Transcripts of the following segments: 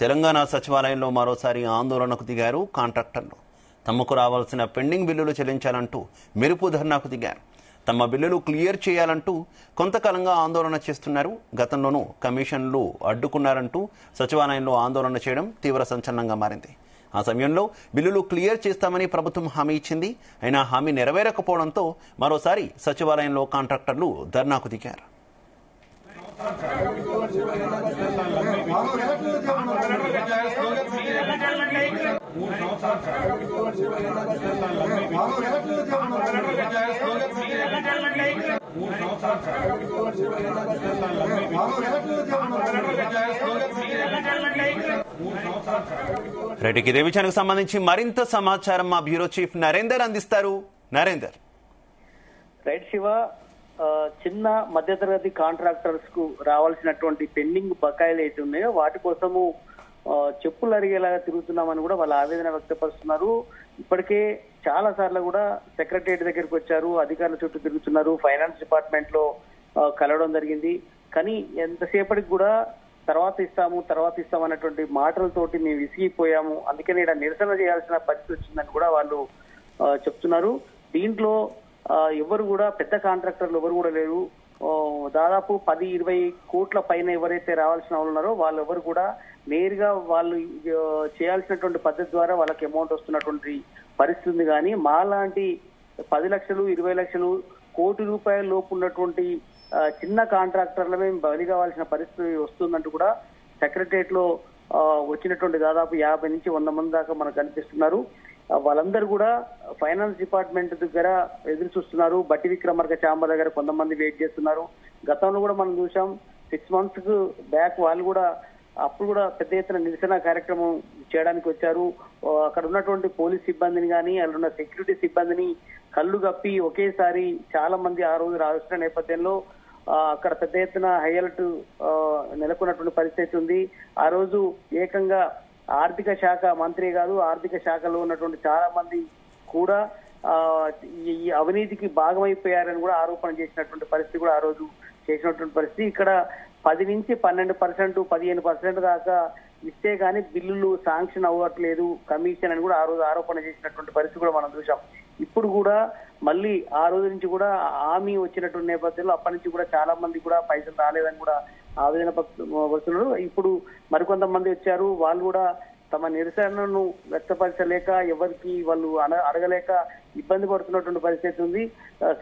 తెలంగాణ సచివాలయంలో మరోసారి ఆందోళనకు దిగారు కాంట్రాక్టర్లు. తమకు రావాల్సిన పెండింగ్ బిల్లులు చెల్లించాలంటూ మెరుపు ధర్నాకు దిగారు. తమ బిల్లులు క్లియర్ చేయాలంటూ కొంతకాలంగా ఆందోళన చేస్తున్నారు. గతంలోనూ కమిషన్లు అడ్డుకున్నారంటూ సచివాలయంలో ఆందోళన చేయడం తీవ్ర సంచలనంగా మారింది. ఆ సమయంలో బిల్లులు క్లియర్ చేస్తామని ప్రభుత్వం హామీ ఇచ్చింది. అయినా హామీ నెరవేరకపోవడంతో మరోసారి సచివాలయంలో కాంట్రాక్టర్లు ధర్నాకు దిగారు. రైట్కి ఇదే విషయానికి సంబంధించి మరింత సమాచారం మా బ్యూరో చీఫ్ నరేందర్ అందిస్తారు. నరేందర్. రైట్ శివ, చిన్న మధ్యతరగతి కాంట్రాక్టర్స్ కు రావాల్సినటువంటి పెండింగ్ బకాయిలు అయితే ఉన్నాయో వాటి కోసము చెప్పులు అరిగేలాగా తిరుగుతున్నామని కూడా వాళ్ళు ఆవేదన వ్యక్తపరుస్తున్నారు. ఇప్పటికే చాలా సార్లు కూడా సెక్రటరియట్ దగ్గరికి వచ్చారు, అధికారుల చుట్టూ తిరుగుతున్నారు, ఫైనాన్స్ డిపార్ట్మెంట్ లో కలవడం జరిగింది. కానీ ఎంతసేపటికి కూడా తర్వాత ఇస్తాము అన్నటువంటి మాటలతోటి మేము విసిగిపోయాము, అందుకని ఇక్కడ నిరసన చేయాల్సిన పరిస్థితి వచ్చిందని కూడా వాళ్ళు చెప్తున్నారు. దీంట్లో ఎవరు కూడా పెద్ద కాంట్రాక్టర్లు ఎవరు కూడా లేరు. దాదాపు 10-20 కోట్ల పైన ఎవరైతే రావాల్సిన వాళ్ళు ఉన్నారో వాళ్ళెవరు కూడా నేరుగా వాళ్ళు చేయాల్సినటువంటి పద్ధతి ద్వారా వాళ్ళకి అమౌంట్ వస్తున్నటువంటి పరిస్థితి ఉంది. కానీ మాలాంటి 10 లక్షలు 20 లక్షలు కోటి రూపాయల లోపు ఉన్నటువంటి చిన్న కాంట్రాక్టర్లమే బలి కావాల్సిన పరిస్థితి వస్తుందంటూ కూడా సెక్రటరియట్ లో వచ్చినటువంటి దాదాపు 50 నుంచి 100 మంది దాకా మనకు కనిపిస్తున్నారు. వాళ్ళందరూ కూడా ఫైనాన్స్ డిపార్ట్మెంట్ దగ్గర ఎదురు చూస్తున్నారు. బట్టి విక్రమార్క ఛాంబర్ దగ్గర కొంతమంది వెయిట్ చేస్తున్నారు. గతంలో కూడా మనం చూసాం, 6 months బ్యాక్ వాళ్ళు కూడా అప్పుడు కూడా పెద్ద ఎత్తున నిరసన కార్యక్రమం చేయడానికి వచ్చారు. అక్కడ ఉన్నటువంటి పోలీస్ సిబ్బందిని కానీ అక్కడ ఉన్న సెక్యూరిటీ సిబ్బందిని కళ్ళు కప్పి ఒకేసారి చాలా మంది ఆ రోజు రాసిన నేపథ్యంలో అక్కడ పెద్ద ఎత్తున హై అలర్ట్ నెలకొన్నటువంటి పరిస్థితి ఉంది. ఆ రోజు ఏకంగా ఆర్థిక శాఖ మంత్రి కాదు, ఆర్థిక శాఖలో ఉన్నటువంటి చాలా మంది కూడా ఈ అవినీతికి భాగమైపోయారని కూడా ఆరోపణ చేసినటువంటి పరిస్థితి కూడా ఆ రోజు చేసినటువంటి పరిస్థితి. ఇక్కడ 10 నుంచి 12%, 15% దాకా ఇస్తే గానీ బిల్లులు శాంక్షన్ అవ్వట్లేదు కమిషన్ అని కూడా ఆ రోజు ఆరోపణ చేసినటువంటి పరిస్థితి కూడా మనం చూసాం. ఇప్పుడు కూడా మళ్ళీ ఆ రోజు నుంచి కూడా హామీ వచ్చినటువంటి నేపథ్యంలో అప్పటి నుంచి కూడా చాలా మంది కూడా పైసలు రాలేదని కూడా ఆవేదన పడుతున్నారు. ఇప్పుడు మరికొంతమంది వచ్చారు, వాళ్ళు కూడా తమ నిరసనను వ్యక్తపరచలేక ఎవరికి వాళ్ళు అడగలేక ఇబ్బంది పడుతున్నటువంటి పరిస్థితి ఉంది.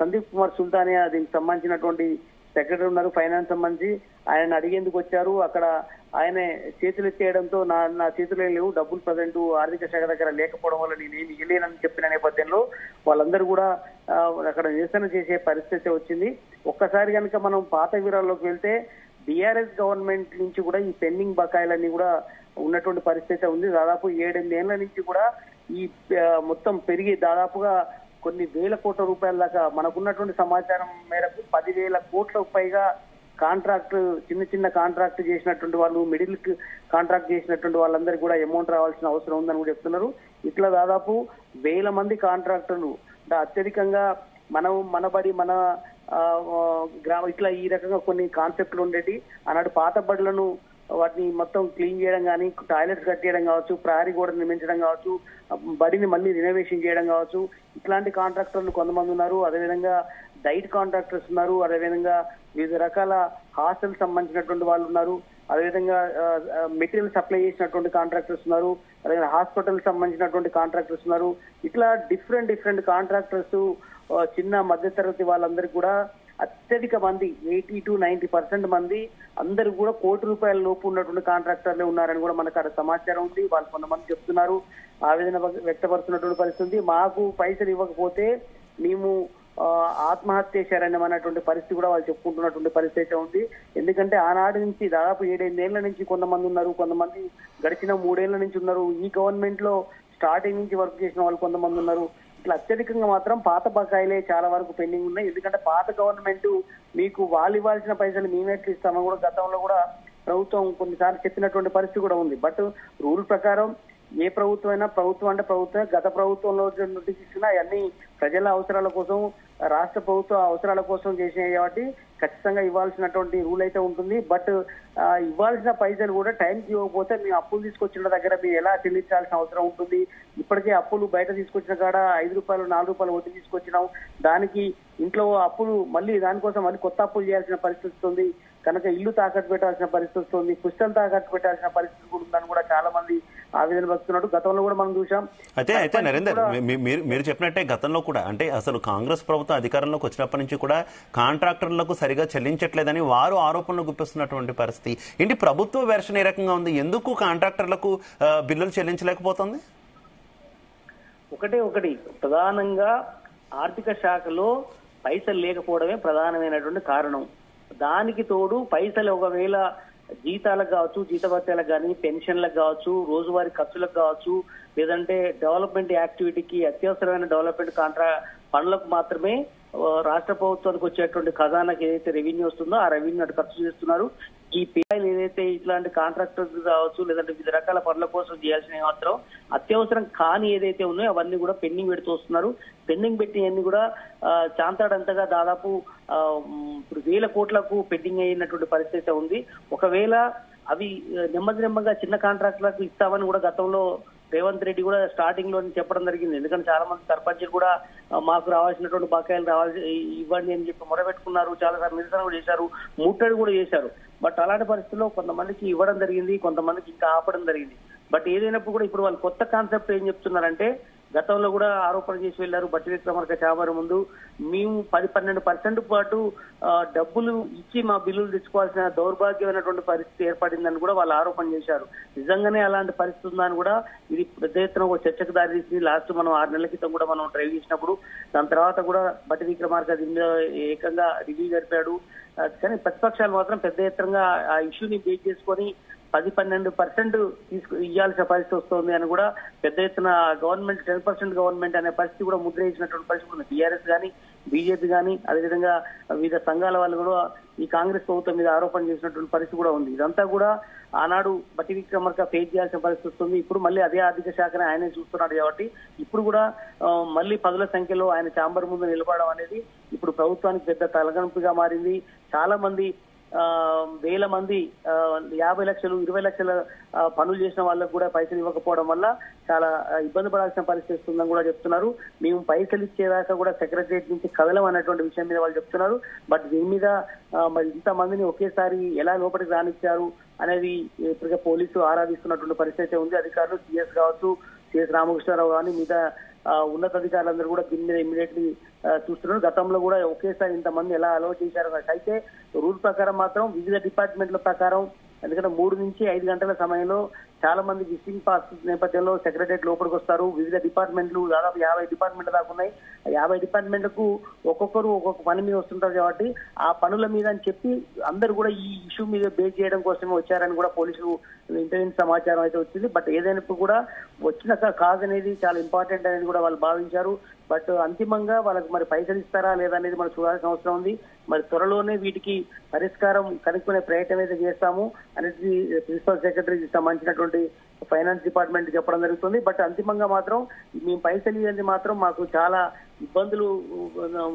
సందీప్ కుమార్ సుల్తానియా దీనికి సంబంధించినటువంటి సెక్రటరీ ఉన్నారు, ఫైనాన్స్ సంబంధించి. ఆయన అడిగేందుకు వచ్చారు. అక్కడ ఆయన చేతులు ఎత్తేయడంతో నా చేతులే లేవు, డబ్బులు ప్రజెంట్ ఆర్థిక శాఖ దగ్గర లేకపోవడం వల్ల నేనేమి ఇవ్వలేనని చెప్పిన నేపథ్యంలో వాళ్ళందరూ కూడా అక్కడ నిరసన చేసే పరిస్థితి వచ్చింది. ఒక్కసారి కనుక మనం పాత వివరాల్లోకి వెళ్తే బీఆర్ఎస్ గవర్నమెంట్ నుంచి కూడా ఈ పెండింగ్ బకాయిలన్నీ కూడా ఉన్నటువంటి పరిస్థితి ఉంది. దాదాపు 7-8 ఏళ్ల నుంచి కూడా ఈ మొత్తం పెరిగి దాదాపుగా కొన్ని వేల కోట్ల రూపాయల దాకా మనకున్నటువంటి సమాచారం మేరకు 10,000 కోట్లకు పైగా కాంట్రాక్ట్ చిన్న కాంట్రాక్ట్ చేసినటువంటి వాళ్ళు, మిడిల్ కాంట్రాక్ట్ చేసినటువంటి వాళ్ళందరికీ కూడా అమౌంట్ రావాల్సిన అవసరం ఉందని కూడా చెప్తున్నారు. ఇట్లా దాదాపు 1000 మంది కాంట్రాక్టర్లు అత్యధికంగా మనబడి మన గ్రామ ఇట్లా ఈ రకంగా కొన్ని కాన్సెప్ట్లు ఉండేటి. ఆనాడు పాత బడులను వాటిని మొత్తం క్లీన్ చేయడం కానీ, టాయిలెట్స్ కట్టేయడం కావచ్చు, ప్రహరీ గోడ నిర్మించడం కావచ్చు, బడిని మళ్ళీ రినోవేషన్ చేయడం కావచ్చు, ఇట్లాంటి కాంట్రాక్టర్లు కొంతమంది ఉన్నారు. అదేవిధంగా డైట్ కాంట్రాక్టర్స్ ఉన్నారు, అదేవిధంగా వివిధ రకాల హాస్టల్ సంబంధించినటువంటి వాళ్ళు ఉన్నారు, అదేవిధంగా మెటీరియల్ సప్లై చేసినటువంటి కాంట్రాక్టర్స్ ఉన్నారు, అదేవిధంగా హాస్పిటల్ సంబంధించినటువంటి కాంట్రాక్టర్స్ ఉన్నారు. ఇట్లా డిఫరెంట్ కాంట్రాక్టర్స్ చిన్న మధ్యతరగతి వాళ్ళందరికీ కూడా అత్యధిక మంది 80-90% మంది అందరూ కూడా కోటి రూపాయల లోపు ఉన్నటువంటి కాంట్రాక్టర్లే ఉన్నారని కూడా మనకు అక్కడ సమాచారం ఉంది. వాళ్ళు కొంతమంది చెప్తున్నారు, ఆవేదన వ్యక్తపరుస్తున్నటువంటి పరిస్థితి. మాకు పైసలు ఇవ్వకపోతే మేము ఆత్మహత్య శరణ్యం అన్నటువంటి పరిస్థితి కూడా వాళ్ళు చెప్పుకుంటున్నటువంటి పరిస్థితి ఉంది. ఎందుకంటే ఆనాడు నుంచి దాదాపు 7-8 ఏళ్ల నుంచి కొంతమంది ఉన్నారు, కొంతమంది గడిచిన 3 ఏళ్ల నుంచి ఉన్నారు, ఈ గవర్నమెంట్ లో స్టార్టింగ్ నుంచి వర్క్ చేసిన వాళ్ళు కొంతమంది ఉన్నారు. ఇట్లా అత్యధికంగా మాత్రం పాత బకాయిలే చాలా వరకు పెండింగ్ ఉన్నాయి. ఎందుకంటే పాత గవర్నమెంట్ మీకు వాళ్ళు ఇవ్వాల్సిన పైసలు మేమెట్లు ఇస్తామని కూడా గతంలో కూడా ప్రభుత్వం కొన్నిసార్లు చెప్పినటువంటి పరిస్థితి కూడా ఉంది. బట్ రూల్ ప్రకారం ఏ ప్రభుత్వం అయినా ప్రభుత్వం అంటే ప్రభుత్వం, గత ప్రభుత్వంలో ఇచ్చిన అవన్నీ ప్రజల అవసరాల కోసం, రాష్ట్ర ప్రభుత్వ అవసరాల కోసం చేసినాయి కాబట్టి ఖచ్చితంగా ఇవ్వాల్సినటువంటి రూల్ అయితే ఉంటుంది. బట్ ఇవ్వాల్సిన పైసలు కూడా టైంకి ఇవ్వకపోతే మేము అప్పులు తీసుకొచ్చిన దగ్గర మీరు ఎలా చెల్లించాల్సిన అవసరం ఉంటుంది. ఇప్పటికే అప్పులు బయట తీసుకొచ్చిన కాడ 5 రూపాయలు 4 రూపాయలు వడ్డీ తీసుకొచ్చినాం, దానికి ఇంట్లో అప్పులు మళ్ళీ దానికోసం మళ్ళీ కొత్త అప్పులు చేయాల్సిన పరిస్థితి ఉంది. కనుక ఇల్లు తాకట్టు పెట్టాల్సిన పరిస్థితి వస్తుంది, పుస్తకం తాకట్టు పెట్టాల్సిన పరిస్థితి కూడా ఉందని కూడా చాలా మంది ఆవేదన వ్యక్తున్నాడు. గతంలో కూడా మనం చూసాం. అయితే నరేందర్, మీరు చెప్పినట్టే గతంలో కూడా అంటే అసలు కాంగ్రెస్ ప్రభుత్వం అధికారంలోకి వచ్చినప్పటి నుంచి కూడా కాంట్రాక్టర్లకు సరిగా చెల్లించట్లేదని వారు ఆరోపణలు గుప్పిస్తున్నటువంటి పరిస్థితి ఏంటి? ప్రభుత్వ వెర్షన్ ఏ రకంగా ఉంది? ఎందుకు కాంట్రాక్టర్లకు బిల్లులు చెల్లించలేకపోతుంది? ఒకటి ప్రధానంగా ఆర్థిక శాఖలో పైసలు లేకపోవడమే ప్రధానమైనటువంటి కారణం. దానికి తోడు పైసలు ఒకవేళ జీతాలకు కావచ్చు, జీతభత్యాలకు కానీ, పెన్షన్లకు కావచ్చు, రోజువారీ ఖర్చులకు కావచ్చు, లేదంటే డెవలప్మెంట్ యాక్టివిటీకి అత్యవసరమైన డెవలప్మెంట్ పనులకు మాత్రమే రాష్ట్ర ప్రభుత్వానికి వచ్చేటువంటి ఖజానాకి ఏదైతే రెవెన్యూ వస్తుందో ఆ రెవెన్యూ అటు ఖర్చు చేస్తున్నారు. ఈ పిఐలు ఏదైతే ఇట్లాంటి కాంట్రాక్టర్స్ కావచ్చు, లేదంటే వివిధ రకాల పనుల కోసం చేయాల్సిన మాత్రం అత్యవసరం కాని ఏదైతే ఉన్నాయో అవన్నీ కూడా పెండింగ్ పెడుతూ వస్తున్నారు. పెండింగ్ పెట్టినవన్నీ కూడా చాంతాడంతగా దాదాపు ఇప్పుడు 1000 కోట్లకు పెండింగ్ అయినటువంటి పరిస్థితి ఉంది. ఒకవేళ అవి నెమ్మదిగా చిన్న కాంట్రాక్టులకు ఇస్తామని కూడా గతంలో రేవంత్ రెడ్డి కూడా స్టార్టింగ్ లో చెప్పడం జరిగింది. ఎందుకంటే చాలా మంది సర్పంచులు కూడా మాకు రావాల్సినటువంటి బకాయిలు ఇవ్వండి అని చెప్పి మొరబెట్టుకున్నారు, చాలా సార్లు నిరసన కూడా చేశారు, ముట్టడి కూడా చేశారు. బట్ అలాంటి పరిస్థితుల్లో కొంతమందికి ఇవ్వడం జరిగింది, కొంతమందికి ఇంకా ఆపడం జరిగింది. బట్ ఏదైనప్పుడు కూడా ఇప్పుడు వాళ్ళు కొత్త కాన్సెప్ట్ ఏం చెప్తున్నారంటే, గతంలో కూడా ఆరోపణ చేసి వెళ్లారు బట్టి విక్రమార్క చాంబర్ ముందు, మేము 10-12% పాటు డబ్బులు ఇచ్చి మా బిల్లులు తెచ్చుకోవాల్సిన దౌర్భాగ్యమైనటువంటి పరిస్థితి ఏర్పడిందని కూడా వాళ్ళు ఆరోపణ చేశారు. నిజంగానే అలాంటి పరిస్థితి ఉందని కూడా ఇది పెద్ద ఎత్తున ఒక చర్చకు దారితీసింది. లాస్ట్ మనం 6 నెలల క్రితం కూడా మనం డ్రైవ్ చేసినప్పుడు దాని తర్వాత కూడా బట్టి విక్రమార్క దీని మీద ఏకంగా రివ్యూ జరిపాడు. కానీ ప్రతిపక్షాలు మాత్రం పెద్ద ఎత్తున ఆ ఇష్యూని బేస్ చేసుకొని 10-12% ఇవ్వాల్సిన పరిస్థితి వస్తుంది అని కూడా పెద్ద ఎత్తున గవర్నమెంట్ 10% గవర్నమెంట్ అనే పరిస్థితి కూడా ముద్ర వేసినటువంటి పరిస్థితి ఉంది. టీఆర్ఎస్ కానీ, బీజేపీ కానీ, అదేవిధంగా వివిధ సంఘాల వాళ్ళు కూడా ఈ కాంగ్రెస్ ప్రభుత్వం మీద ఆరోపణ చేసినటువంటి పరిస్థితి కూడా ఉంది. ఇదంతా కూడా ఆనాడు బట్టి విక్రమార్క ఫేస్ చేయాల్సిన పరిస్థితి వస్తుంది. ఇప్పుడు మళ్ళీ అదే ఆర్థిక శాఖనే ఆయనే చూస్తున్నాడు కాబట్టి ఇప్పుడు కూడా మళ్ళీ 10ల సంఖ్యలో ఆయన ఛాంబర్ ముందు నిలబడడం అనేది ఇప్పుడు ప్రభుత్వానికి పెద్ద తలగంపుగా మారింది. చాలా మంది 1000 మంది 50 లక్షలు 20 లక్షల పనులు చేసిన వాళ్ళకు కూడా పైసలు ఇవ్వకపోవడం వల్ల చాలా ఇబ్బంది పడాల్సిన పరిస్థితి వస్తుందని కూడా చెప్తున్నారు. మేము పైసలు ఇచ్చేదాకా కూడా సెక్రటరియట్ నుంచి కదలం అనేటువంటి విషయం మీద వాళ్ళు చెప్తున్నారు. బట్ దీని మీద మరి ఇంతమందిని ఒకేసారి ఎలా లోపలికి రానిచ్చారు అనేది ఇప్పటికే పోలీసు ఆరాధిస్తున్నటువంటి పరిస్థితి ఉంది. అధికారులు సిఎస్ కావచ్చు, సిఎస్ రామకృష్ణారావు కానీ మిగతా ఉన్నతాధికారులందరూ కూడా దీని మీద ఇమ్మీడియట్లీ చూస్తున్నారు. గతంలో కూడా ఒకేసారి ఇంతమంది ఎలా అలౌ చేశారు. అయితే రూల్ ప్రకారం మాత్రం వివిధ డిపార్ట్మెంట్ల ప్రకారం, ఎందుకంటే 3 నుంచి 5 గంటల సమయంలో చాలా మంది విజిటింగ్ పాస్ నేపథ్యంలో సెక్రటరియట్ లోపలికి వస్తారు. వివిధ డిపార్ట్మెంట్లు దాదాపు 50 డిపార్ట్మెంట్లు దాకా ఉన్నాయి. 50 డిపార్ట్మెంట్లకు ఒక్కొక్కరు ఒక్కొక్క పని మీద వస్తుంటారు కాబట్టి ఆ పనుల మీద అని చెప్పి అందరూ కూడా ఈ ఇష్యూ మీద బేస్ చేయడం కోసమే వచ్చారని కూడా పోలీసులు ఇంటెలిజెన్స్ సమాచారం అయితే వచ్చింది. బట్ ఏదైనప్పుడు కూడా వచ్చిన కాజ్ అనేది చాలా ఇంపార్టెంట్ అనేది కూడా వాళ్ళు భావించారు. బట్ అంతిమంగా వాళ్ళకి మరి పైసలు ఇస్తారా లేదా అనేది మనం చూడాల్సిన అవసరం ఉంది. మరి త్వరలోనే వీటికి పరిష్కారం కనుక్కునే ప్రయత్నం అయితే చేస్తాము అనేది ప్రిన్సిపల్ సెక్రటరీకి సంబంధించినటువంటి ఫైనాన్స్ డిపార్ట్మెంట్ చెప్పడం జరుగుతుంది. బట్ అంతిమంగా మాత్రం మేము పైసలు ఇవ్వండి మాత్రం మాకు చాలా ఇబ్బందులు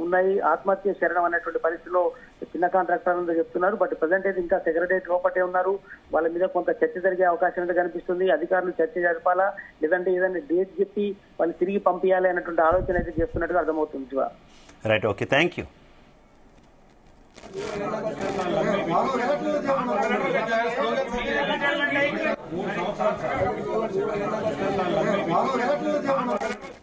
ఉన్నాయి, ఆత్మహత్య శరణం అనేటువంటి పరిస్థితిలో చిన్న కాంట్రాక్టర్లు చెప్తున్నారు. బట్ ప్రజెంట్ అయితే ఇంకా సెక్రటరియట్ లోపటే ఉన్నారు. వాళ్ళ మీద కొంత చర్చ జరిగే అవకాశం అయితే కనిపిస్తుంది. అధికారులు చర్చ జరపాలా లేదంటే ఏదైనా డేట్ చెప్పి వాళ్ళు తిరిగి పంపించాలి అన్నటువంటి ఆలోచన అయితే చేస్తున్నట్టుగా అర్థమవుతుంది. Right, okay, thank you.